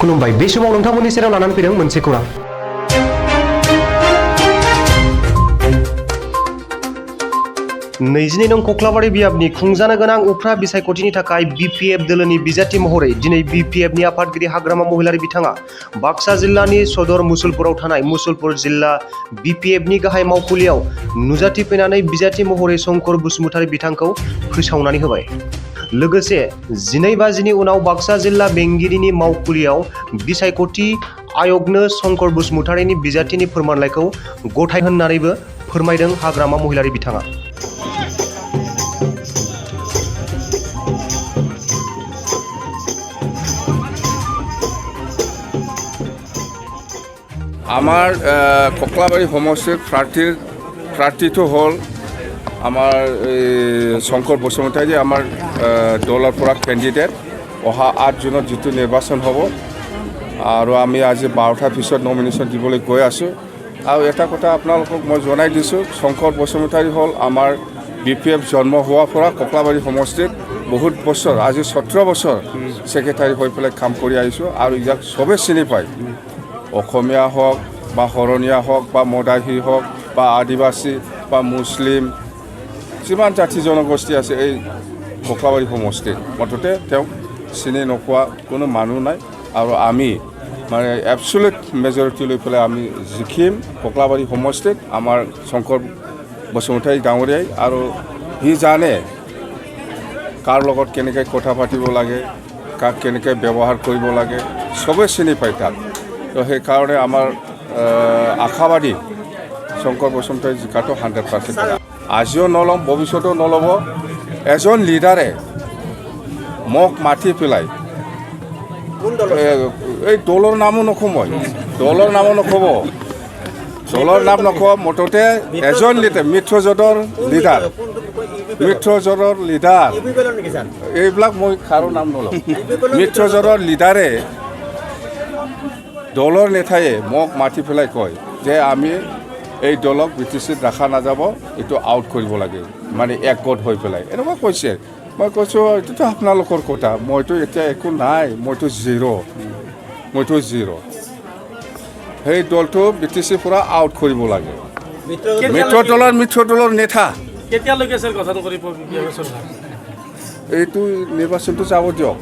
खुलुमबाय बे समाव नोंथांमोननि सेराव लानानै फैदों मोनसे खौरां। नैजिनै नं कक्लाबारि बियाबनि खुंजानो गोनां उफ्रा बिसायख'थिनि थाखाय बिपिएफ दोलोनि बिजाथि महरै दिनै बिपिएफनि आफादगिरि हाग्रामा महिलारि बिथाङा बाक्सा जिल्लानि सदर मुसलपुराव थानाय मुसलपुर जिल्ला बिपिएफनि गाहाय मावखुलियाव नुजाथिफैनानै बिजाथि महरै शंकर बसुमतारी बिथांखौ फोसावनानै होबाय। लोगोसे 12 बाजिनि उनाव बाक्सा जिल्ला बेंगिरिनि मावखुलियाव बिसायख'थि आय'गनो शंकर बसुमतारीनि बिजाथिनि फोरमानलाइखौ गथाय होननानैबो फोरमायदों हाग्रामा महिलारि बिथाङा। আমার কক্লাবাড়ি সমষ্টির প্রার্থীটো হল আমার শংকৰ বসুমতাৰী আমাৰ দলৰ পৰা কেণ্ডিডেট অহা 8 জুনত যেটো নিৰ্বাচন হ'ব আৰু আমি আজি 12টাৰ পিছত নমিনেশ্যন দিবলৈ গৈ আছোঁ। আৰু এটা কথা আপোনালোকক মই জনাই দিছোঁ, শংকৰ বসুমতাৰী হল আমাৰ বিপিএফ জন্ম হোৱাৰ পৰা কক্লাবাড়ি সমষ্টিত বহুত বছৰ, আজি 17 বছৰ সেক্ৰেটাৰী হৈ পেলাই কাম কৰি আহিছোঁ আৰু ইয়াক চবে চিনি পায়। অসমীয়া হওক বা শৰণীয়া হওক বা মদাহী হওক বা আদিবাসী বা মুছলিম যিমান জাতি জনগোষ্ঠী আছে এই কক্লাবাড়ি সমষ্টিত মুঠতে তেওঁক চিনি নোপোৱা কোনো মানুহ নাই। আৰু আমি মানে এবছলিউট মেজৰিটি লৈ পেলাই আমি জিকিম কক্লাবাড়ি সমষ্টিত আমাৰ শংকৰ বসুমতাৰী ডাঙৰীয়াই। আৰু সি জানে কাৰ লগত কেনেকৈ কথা পাতিব লাগে, কাক কেনেকৈ ব্যৱহাৰ কৰিব লাগে, চবে চিনি পায় তাক। তো সেইকাৰণে আমাৰ আশাবাদী শংকৰ বসুমতাৰী জিকাটো 100%। আজিও নল'ম, ভৱিষ্যতেও নল'ব। এজন লিডাৰে মোক মাতি পেলাই এই দলৰ নামো নকওঁ, মই দলৰ নামো নক'ব, দলৰ নাম নকওঁ, মুঠতে এজন লিডাৰ মিত্ৰজোঁটৰ লিডাৰ এইবিলাক মই কাৰো নাম নলওঁ। মিত্ৰজোঁটৰ লিডাৰে দলৰ নেতায়ে মোক মাতি পেলাই কয় যে আমি এই দলক বিটিচিত ৰাখা নাযাব, এইটো আউট কৰিব লাগে, মানে একগোট হৈ পেলাই এনেকুৱা কৈছে। মই কৈছোঁ এইটোতো আপোনালোকৰ কথা, মইতো এতিয়া একো নাই, মইতো জিৰ'। সেই দলটো বিটিচিৰ পৰা আউট কৰিব লাগে। মিত্ৰ দলৰ নেতা কেতিয়ালৈকে স্যাৰ কথাটো কৰিব এইটো নিৰ্বাচনটো যাব দিয়ক,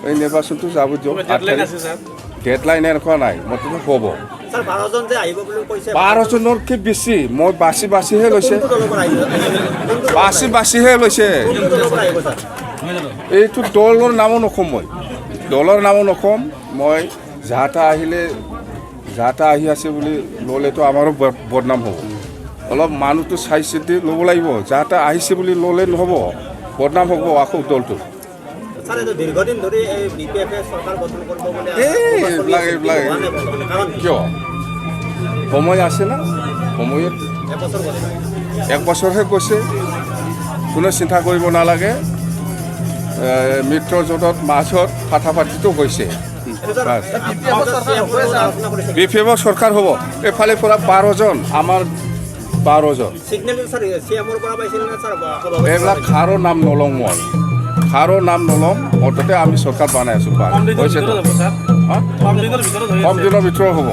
এই নিৰ্বাচনটো যাব দিয়ক। ডেডলাইন এনেকুৱা নাই, মুঠতে হ'ব। 12 জনতকৈ বেছি মই বাছিহে লৈছে। এইটো দলৰ নামো নক'ম মই, যাহা আহি আছে বুলি ল'লেতো আমাৰো বদনাম হ'ব। অলপ মানুহটো চাই চিতি ল'ব লাগিব, যাহা আহিছে বুলি ল'লে নহ'ব, বদনাম হ'ব আকৌ দলটো। কিয় সময় আছে না, সময়ত 1 বছৰহে কৈছে, কোনো চিন্তা কৰিব নালাগে। মিত্ৰজোঁটৰ মাজত ফাটাফাটিটো হৈছে। বিপিএফৰ চৰকাৰ হ'ব, এফালে পৰা 12 জন, আমাৰ 12 জন। এইবিলাক কাৰো নাম নলওঁ মই, মুঠতে আমি চৰকাৰ বনাই আছোঁ। কম দিনৰ ভিতৰত হ'ব।